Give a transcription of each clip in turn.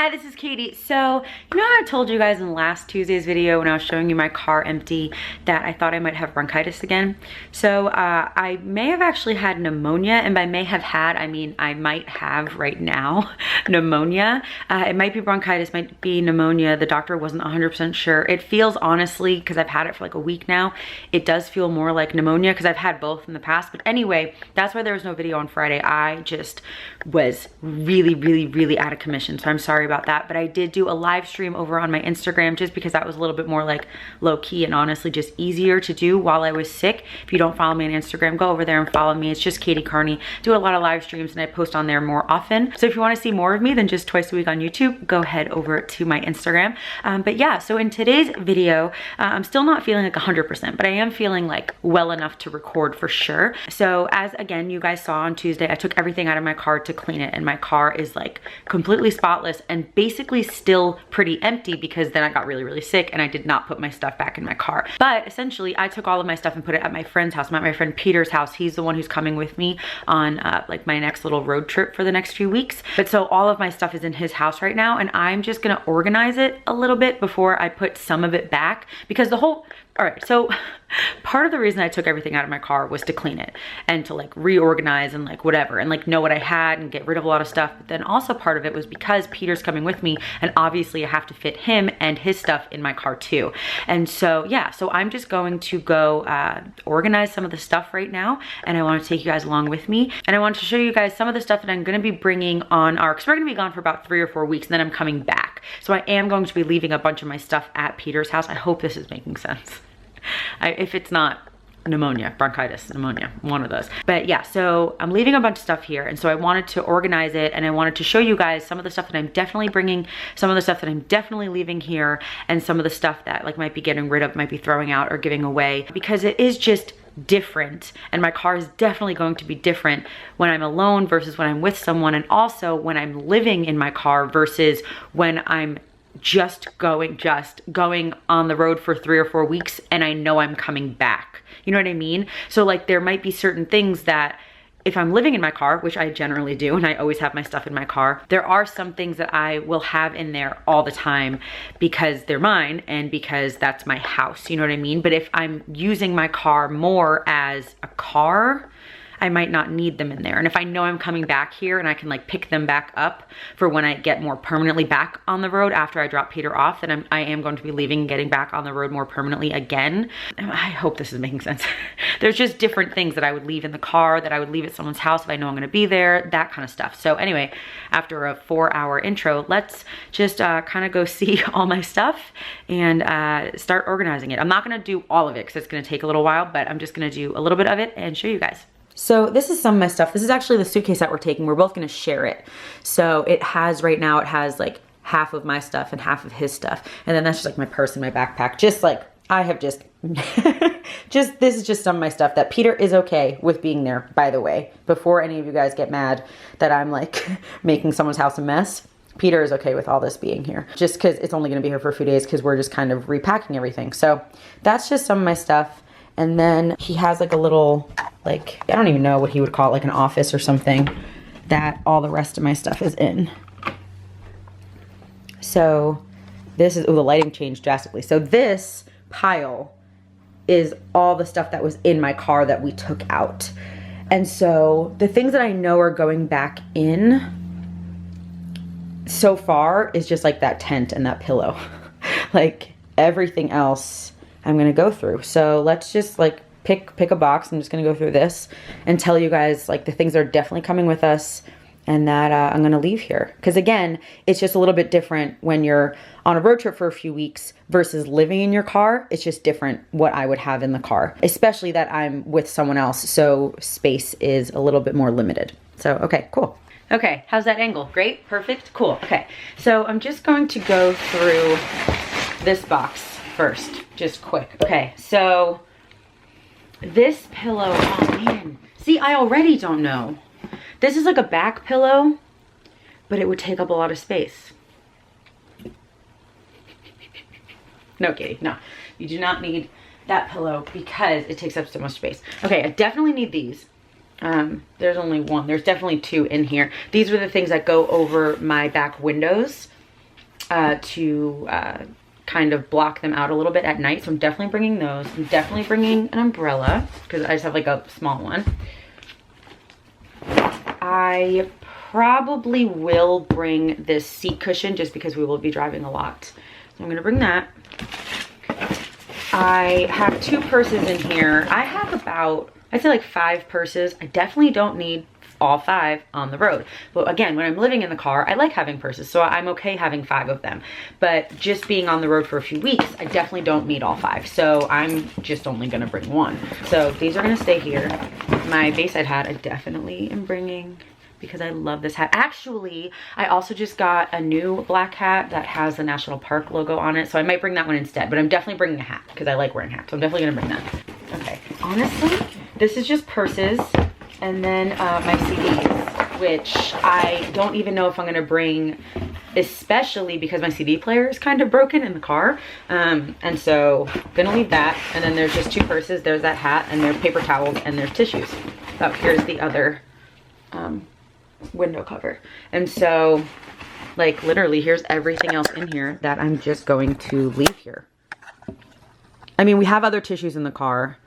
Hi, this is Katie. So, you know how I told you guys in last Tuesday's video when I was showing you my car empty that I thought I might have bronchitis again? So, I may have actually had pneumonia, and by may have had, I mean I might have right now pneumonia. It might be bronchitis, might be pneumonia. The doctor wasn't 100% sure. It feels, honestly, because I've had it for like a week now, it does feel more like pneumonia because I've had both in the past. But anyway, that's why there was no video on Friday. I just was really out of commission, so I'm sorry about that. But I did do a live stream over on my Instagram just because that was a little bit more like low-key and honestly just easier to do while I was sick. If you don't follow me on Instagram, go over there and follow me. It's just Katie Carney. Do a lot of live streams and I post on there more often. So if you want to see more of me than just twice a week on YouTube, go head over to my Instagram. But yeah, so in today's video, I'm still not feeling like 100%, but I am feeling like well enough to record for sure. So as again, you guys saw on Tuesday, I took everything out of my car to clean it, and my car is like completely spotless and basically still pretty empty because then I got really sick and I did not put my stuff back in my car. But essentially I took all of my stuff and put it at my friend's house. I'm at my friend Peter's house. He's the one who's coming with me on like my next little road trip for the next few weeks. But so all of my stuff is in his house right now, and I'm just gonna organize it a little bit before I put some of it back, because the whole, all right, so part of the reason I took everything out of my car was to clean it and to like reorganize and like whatever and like know what I had and get rid of a lot of stuff. But then also part of it was because Peter's coming with me, and obviously I have to fit him and his stuff in my car too. And so yeah, so I'm just going to go organize some of the stuff right now, and I want to take you guys along with me, and I want to show you guys some of the stuff that I'm going to be bringing on our, because we're going to be gone for about 3 or 4 weeks and then I'm coming back. So I am going to be leaving a bunch of my stuff at Peter's house. I hope this is making sense. If it's not, pneumonia, bronchitis, pneumonia, one of those. But yeah, so I'm leaving a bunch of stuff here, and so I wanted to organize it, and I wanted to show you guys some of the stuff that I'm definitely bringing, some of the stuff that I'm definitely leaving here, and some of the stuff that like might be getting rid of, might be throwing out or giving away, because it is just different, and my car is definitely going to be different when I'm alone versus when I'm with someone, and also when I'm living in my car versus when I'm just going on the road for 3 or 4 weeks and I know I'm coming back. You know what I mean? So like there might be certain things that if I'm living in my car, which I generally do, and I always have my stuff in my car, there are some things that I will have in there all the time because they're mine and because that's my house. You know what I mean? But if I'm using my car more as a car, I might not need them in there. And if I know I'm coming back here and I can like pick them back up for when I get more permanently back on the road after I drop Peter off, then I am going to be leaving and getting back on the road more permanently again. I hope this is making sense. There's just different things that I would leave in the car, that I would leave at someone's house if I know I'm gonna be there, that kind of stuff. So anyway, after a 4-hour intro, let's just kind of go see all my stuff and start organizing it. I'm not gonna do all of it because it's gonna take a little while, but I'm just gonna do a little bit of it and show you guys. So this is some of my stuff. This is actually the suitcase that we're taking. We're both gonna share it. So it has, right now, it has like half of my stuff and half of his stuff. And then that's just like my purse and my backpack. Just like, I have just, this is just some of my stuff that Peter is okay with being there, by the way. Before any of you guys get mad that I'm like making someone's house a mess, Peter is okay with all this being here. Just because it's only gonna be here for a few days because we're just kind of repacking everything. So that's just some of my stuff. And then he has like a little, like, I don't even know what he would call it, like an office or something that all the rest of my stuff is in. So this is, oh, the lighting changed drastically. So this pile is all the stuff that was in my car that we took out. And so the things that I know are going back in so far is just like that tent and that pillow. Like everything else I'm gonna go through. So let's just like pick a box. I'm just gonna go through this and tell you guys like the things that are definitely coming with us and that I'm gonna leave here. Because again, it's just a little bit different when you're on a road trip for a few weeks versus living in your car. It's just different what I would have in the car, especially that I'm with someone else. So space is a little bit more limited. So, okay, cool. Okay, how's that angle? Great, perfect, cool. Okay, so I'm just going to go through this box first, just quick. Okay, so this pillow, oh man. See, I already don't know. This is like a back pillow, but it would take up a lot of space. No, Katie, no. You do not need that pillow because it takes up so much space. Okay, I definitely need these. There's only one. There's definitely two in here. These are the things that go over my back windows. to kind of block them out a little bit at night. So I'm definitely bringing those. I'm definitely bringing an umbrella because I just have like a small one. I probably will bring this seat cushion just because we will be driving a lot. So I'm gonna bring that. I have 2 purses in here. I have about, I'd say like 5 purses. I definitely don't need all 5 on the road. But again, when I'm living in the car, I like having purses, so I'm okay having 5 of them. But just being on the road for a few weeks, I definitely don't need all 5. So I'm just only gonna bring 1. So these are gonna stay here. My Bayside hat, I definitely am bringing because I love this hat. Actually, I also just got a new black hat that has the National Park logo on it. So I might bring that one instead, but I'm definitely bringing a hat because I like wearing hats. So I'm definitely gonna bring that. Okay, honestly, this is just purses and then my CDs, which I don't even know if I'm gonna bring, especially because my CD player is kind of broken in the car. And so I'm gonna leave that. And then there's just 2 purses. There's that hat and there's paper towels and there's tissues. Oh, here's the other window cover. And so like literally here's everything else in here that I'm just going to leave here. I mean, we have other tissues in the car.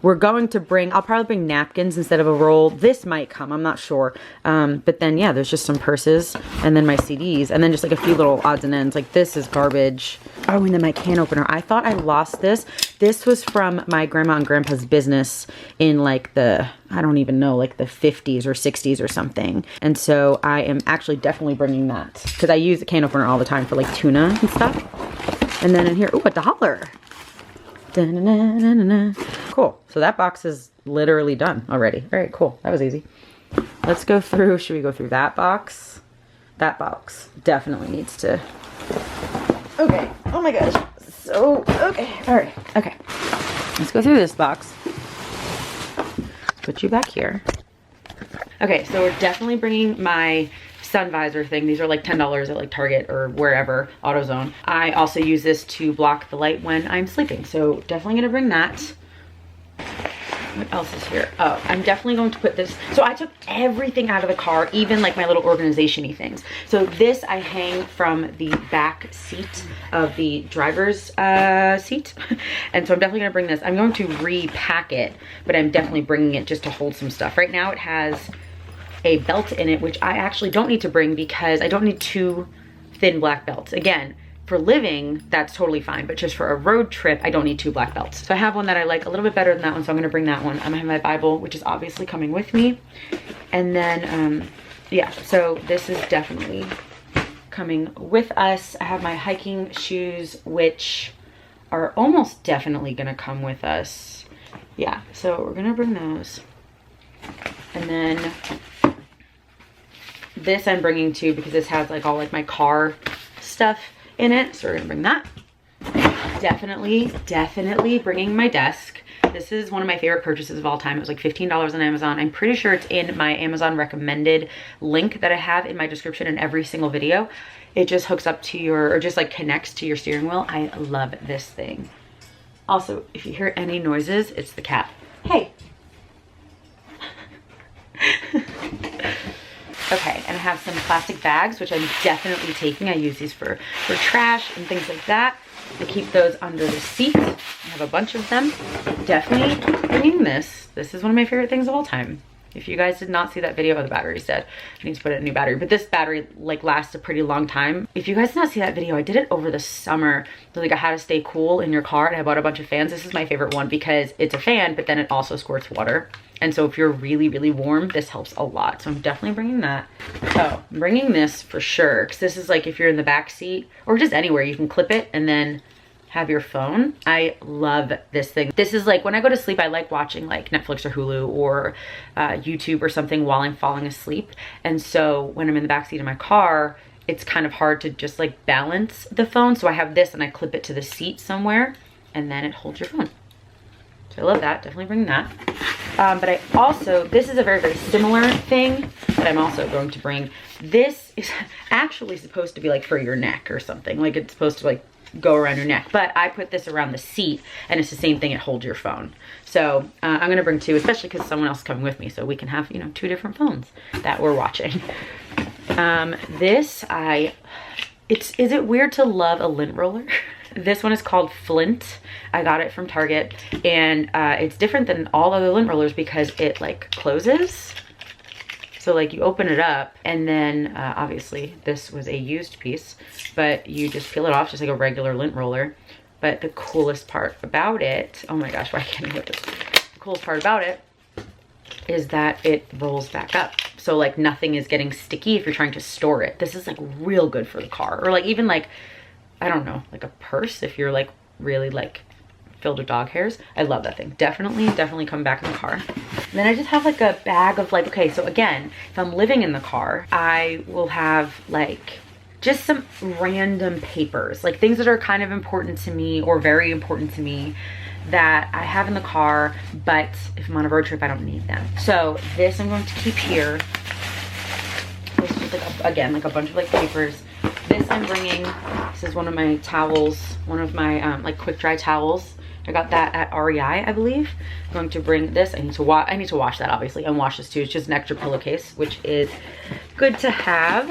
We're going to bring, I'll probably bring napkins instead of a roll. This might come, I'm not sure. But then yeah, there's just some purses and then my CDs and then just like a few little odds and ends. Like this is garbage. Oh, and then my can opener. I thought I lost this. This was from my grandma and grandpa's business in like the, I don't even know, like the 50s or 60s or something. And so I am actually definitely bringing that because I use the can opener all the time for like tuna and stuff. And then in here, ooh, a dollar. Cool. So that box is literally done already. All right, cool. That was easy. Let's go through. Should we go through that box? That box definitely needs to. Okay. Oh my gosh. So, okay. All right. Okay. Let's go through this box. Put you back here. Okay. So we're definitely bringing my sun visor thing. These are like $10 at like Target or wherever, AutoZone. I also use this to block the light when I'm sleeping. So definitely gonna bring that. What else is here? Oh, I'm definitely going to put this. So I took everything out of the car, even like my little organization-y things. So this I hang from the back seat of the driver's seat. And so I'm definitely gonna bring this. I'm going to repack it, but I'm definitely bringing it just to hold some stuff. Right now it has a belt in it, which I actually don't need to bring because I don't need 2 thin black belts. Again, for living, that's totally fine, but just for a road trip, I don't need 2 black belts. So I have one that I like a little bit better than that one, so I'm gonna bring that one. I'm gonna have my Bible, which is obviously coming with me. And then, yeah, so this is definitely coming with us. I have my hiking shoes, which are almost definitely gonna come with us. Yeah, so we're gonna bring those. And then this I'm bringing too because this has like all like my car stuff in it. So we're gonna bring that. Definitely bringing my desk. This is one of my favorite purchases of all time. It was like $15 on Amazon. I'm pretty sure it's in my Amazon recommended link that I have in my description in every single video. It just hooks up to your, or just like connects to your steering wheel. I love this thing. Also, if you hear any noises, it's the cat. Hey. Okay, and I have some plastic bags, which I'm definitely taking. I use these for trash and things like that. I keep those under the seat. I have a bunch of them. Definitely bringing this. This is one of my favorite things of all time. If you guys did not see that video, the battery's dead. I need to put in a new battery, but this battery like lasts a pretty long time. If you guys did not see that video, I did it over the summer. So, like how to stay cool in your car, and I bought a bunch of fans. This is my favorite one because it's a fan, but then it also squirts water. And so if you're really, really warm, this helps a lot. So I'm definitely bringing that. Oh, I'm bringing this for sure. Cause this is like if you're in the back seat or just anywhere, you can clip it and then have your phone. I love this thing. This is like when I go to sleep, I like watching like Netflix or Hulu or YouTube or something while I'm falling asleep. And so when I'm in the backseat of my car, it's kind of hard to just like balance the phone. So I have this and I clip it to the seat somewhere and then it holds your phone. So I love that, definitely bring that. But I also, this is a very, very similar thing that I'm also going to bring. This is actually supposed to be like for your neck or something. Like it's supposed to like go around your neck, but I put this around the seat and it's the same thing, it holds your phone. So I'm gonna bring 2, especially because someone else is coming with me, so we can have, you know, 2 different phones that we're watching. This I is it weird to love a lint roller? This one is called Flint. I got it from Target, and it's different than all other lint rollers because it like closes. So like you open it up, and then obviously this was a used piece, but you just peel it off just like a regular lint roller. But the coolest part about it, oh my gosh, why can't I get this? The coolest part about it is that it rolls back up. So like nothing is getting sticky if you're trying to store it. This is like real good for the car, or like even like, I don't know, like a purse if you're like really like filled with dog hairs. I love that thing. Definitely come back in the car. And then I just have like a bag of like, okay, so again, if I'm living in the car, I will have like just some random papers, like things that are kind of important to me or very important to me that I have in the car, but if I'm on a road trip, I don't need them. So this I'm going to keep here. This is like, again, like a bunch of like papers. This I'm bringing, this is one of my towels, one of my like quick dry towels. I got that at REI, I believe. I'm going to bring this. I need to wash that obviously, and wash this too. It's just an extra pillowcase, which is good to have.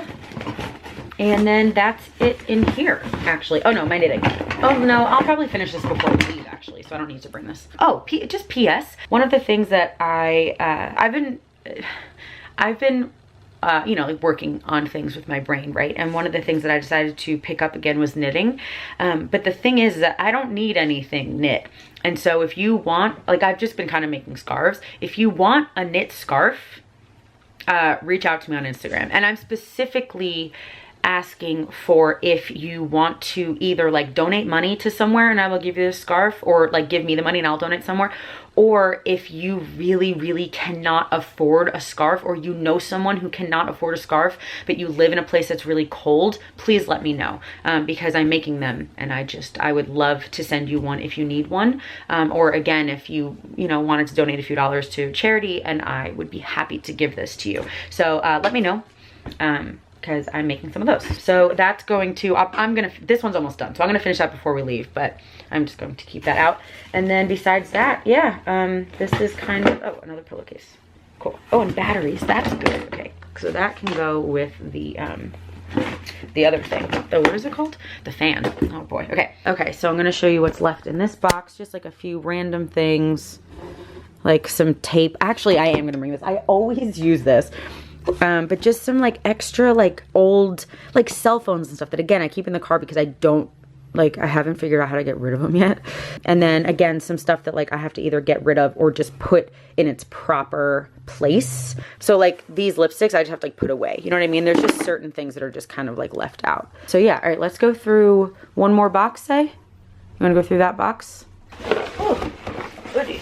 And then that's it in here, actually. Oh no, my knitting. Oh no, I'll probably finish this before we leave actually, so I don't need to bring this. Oh, just PS. One of the things that I've been you know, like working on things with my brain, right? And one of the things that I decided to pick up again was knitting. But the thing is that I don't need anything knit. And so if you want, like I've just been kind of making scarves. If you want a knit scarf, reach out to me on Instagram. And I'm specifically asking for if you want to either like donate money to somewhere and I will give you a scarf, or like give me the money and I'll donate somewhere, or if you really cannot afford a scarf, or you know someone who cannot afford a scarf but you live in a place that's really cold, please let me know, because I'm making them and I would love to send you one if you need one, or again if you wanted to donate a few dollars to charity, and I would be happy to give this to you. So let me know, because I'm making some of those. So that's going to, this one's almost done, so I'm gonna finish that before we leave, but I'm just going to keep that out. And then besides that, yeah, this is kind of, oh, another pillowcase. Cool. Oh, and batteries, that's good. Okay, so that can go with the other thing. What is it called? The fan. Oh boy, okay, so I'm gonna show you what's left in this box, just like a few random things, like some tape. Actually, I am gonna bring this. I always use this. But just some like extra like old like cell phones and stuff that again I keep in the car because I haven't figured out how to get rid of them yet. And then again some stuff that like I have to either get rid of or just put in its proper place. So like these lipsticks I just have to like put away, you know what I mean? There's just certain things that are just kind of like left out. So yeah, all right, let's go through one more box. Say you want to go through that box? Oh, goodies.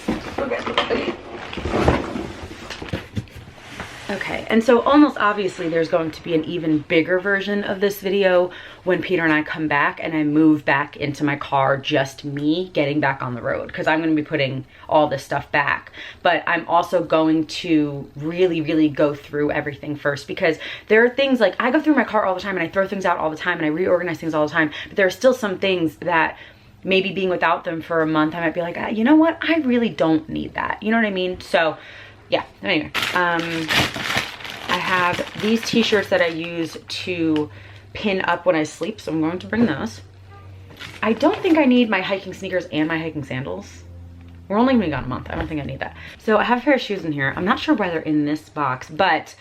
Okay, and so almost obviously there's going to be an even bigger version of this video when Peter and I come back and I move back into my car, just me getting back on the road, because I'm going to be putting all this stuff back. But I'm also going to really go through everything first, because there are things like I go through my car all the time and I throw things out all the time and I reorganize things all the time, but there are still some things that maybe being without them for a month I might be like, you know what, I really don't need that, you know what I mean? So yeah, anyway, I have these t-shirts that I use to pin up when I sleep, so I'm going to bring those. I don't think I need my hiking sneakers and my hiking sandals. We're only gonna be gone a month. I don't think I need that. So I have a pair of shoes in here. I'm not sure why they're in this box, but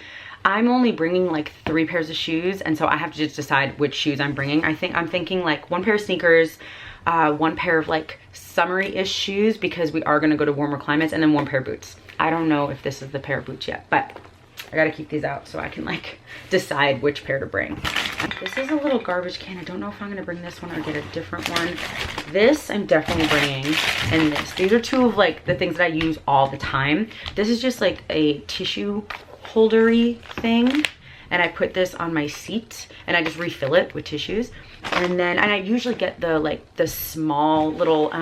I'm only bringing like 3 pairs of shoes, and so I have to just decide which shoes I'm bringing. I'm thinking like 1 pair of sneakers, 1 pair of like summery-ish shoes because we are gonna go to warmer climates, and then 1 pair of boots. I don't know if this is the pair of boots yet, but I gotta keep these out so I can like decide which pair to bring. This is a little garbage can. I don't know if I'm gonna bring this one or get a different one. This I'm definitely bringing, and this. These are 2 of like the things that I use all the time. This is just like a tissue holdery thing, and I put this on my seat and I just refill it with tissues. And I usually get the small little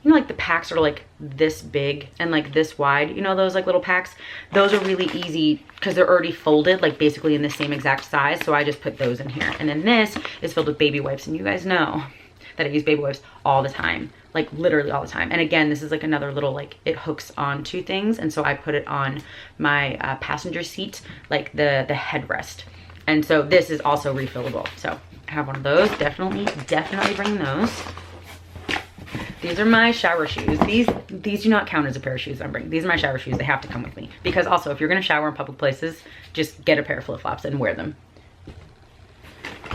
you know, like the packs are like this big and like this wide, you know, those like little packs. Those are really easy because they're already folded, like basically in the same exact size. So I just put those in here. And then this is filled with baby wipes, and you guys know that I use baby wipes all the time, like literally all the time. And again, this is like another little, like it hooks onto things. And so I put it on my passenger seat, like the headrest. And so this is also refillable. So I have one of those. Definitely bringing those. These are my shower shoes. These do not count as a pair of shoes I'm bringing. These are my shower shoes. They have to come with me. Because also, if you're gonna shower in public places, just get a pair of flip-flops and wear them.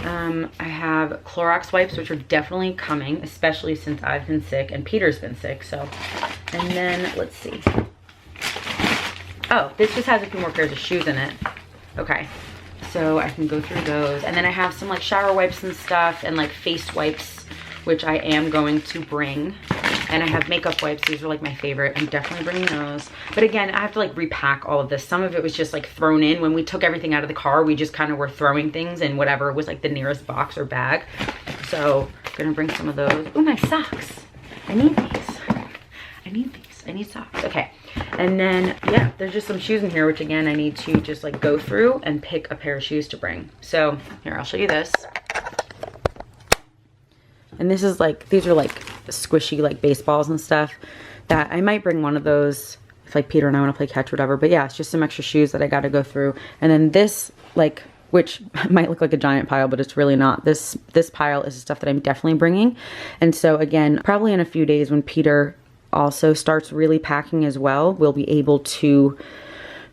I have Clorox wipes, which are definitely coming, especially since I've been sick and Peter's been sick, so. And then, let's see. Oh, this just has a few more pairs of shoes in it. Okay, so I can go through those. And then I have some like shower wipes and stuff and like face wipes, which I am going to bring. And I have makeup wipes. These are like my favorite. I'm definitely bringing those. But again, I have to like repack all of this. Some of it was just like thrown in. When we took everything out of the car, we just kind of were throwing things in whatever was like the nearest box or bag. So I'm gonna bring some of those. Oh, my socks. I need these. I need these. I need socks. Okay. And then, yeah, there's just some shoes in here, which again, I need to just like go through and pick a pair of shoes to bring. So here, I'll show you this. And this is like, these are like squishy like baseballs and stuff that I might bring one of those if like Peter and I want to play catch or whatever. But yeah, it's just some extra shoes that I got to go through. And then this, like, which might look like a giant pile, but it's really not. This pile is stuff that I'm definitely bringing. And so again, probably in a few days when Peter also starts really packing as well, we'll be able to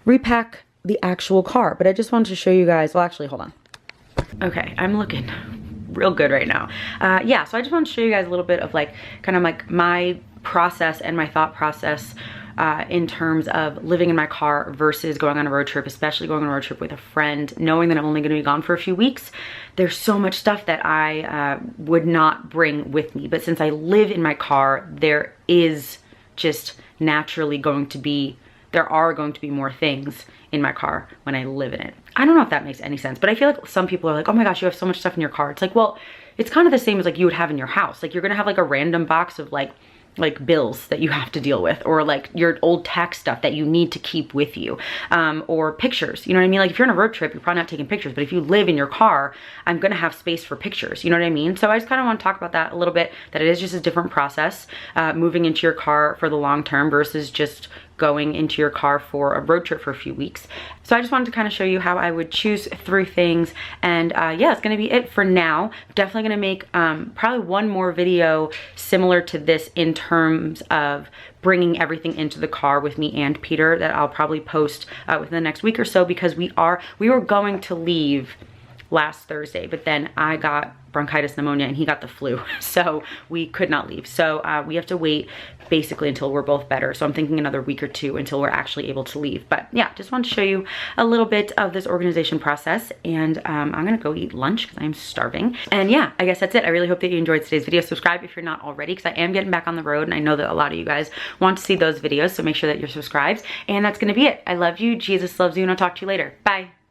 repack the actual car. But I just wanted to show you guys, well actually, hold on. Okay, I'm looking real good right now. Yeah, so I just want to show you guys a little bit of like, kind of like my process and my thought process in terms of living in my car versus going on a road trip, especially going on a road trip with a friend, knowing that I'm only going to be gone for a few weeks. There's so much stuff that I would not bring with me. But since I live in my car, there is just naturally going to be, there are going to be more things in my car when I live in it. I don't know if that makes any sense, but I feel like some people are like, oh my gosh, you have so much stuff in your car. It's like, well, it's kind of the same as like you would have in your house. Like you're gonna have like a random box of like bills that you have to deal with, or like your old tax stuff that you need to keep with you, or pictures, you know what I mean? Like if you're on a road trip, you're probably not taking pictures, but if you live in your car, I'm gonna have space for pictures, you know what I mean? So I just kind of want to talk about that a little bit, that it is just a different process, moving into your car for the long term versus just going into your car for a road trip for a few weeks. So I just wanted to kind of show you how I would choose through things. And yeah, it's gonna be it for now. Definitely gonna make probably one more video similar to this in terms of bringing everything into the car with me and Peter, that I'll probably post within the next week or so, because we were going to leave last Thursday, but then I got bronchitis pneumonia and he got the flu, so we could not leave. So we have to wait basically until we're both better. So I'm thinking another week or two until we're actually able to leave. But yeah, just wanted to show you a little bit of this organization process, and I'm gonna go eat lunch because I'm starving. And yeah, I guess that's it. I really hope that you enjoyed today's video. Subscribe if you're not already, because I am getting back on the road and I know that a lot of you guys want to see those videos, so make sure that you're subscribed. And that's gonna be it. I love you, Jesus loves you, and I'll talk to you later. Bye.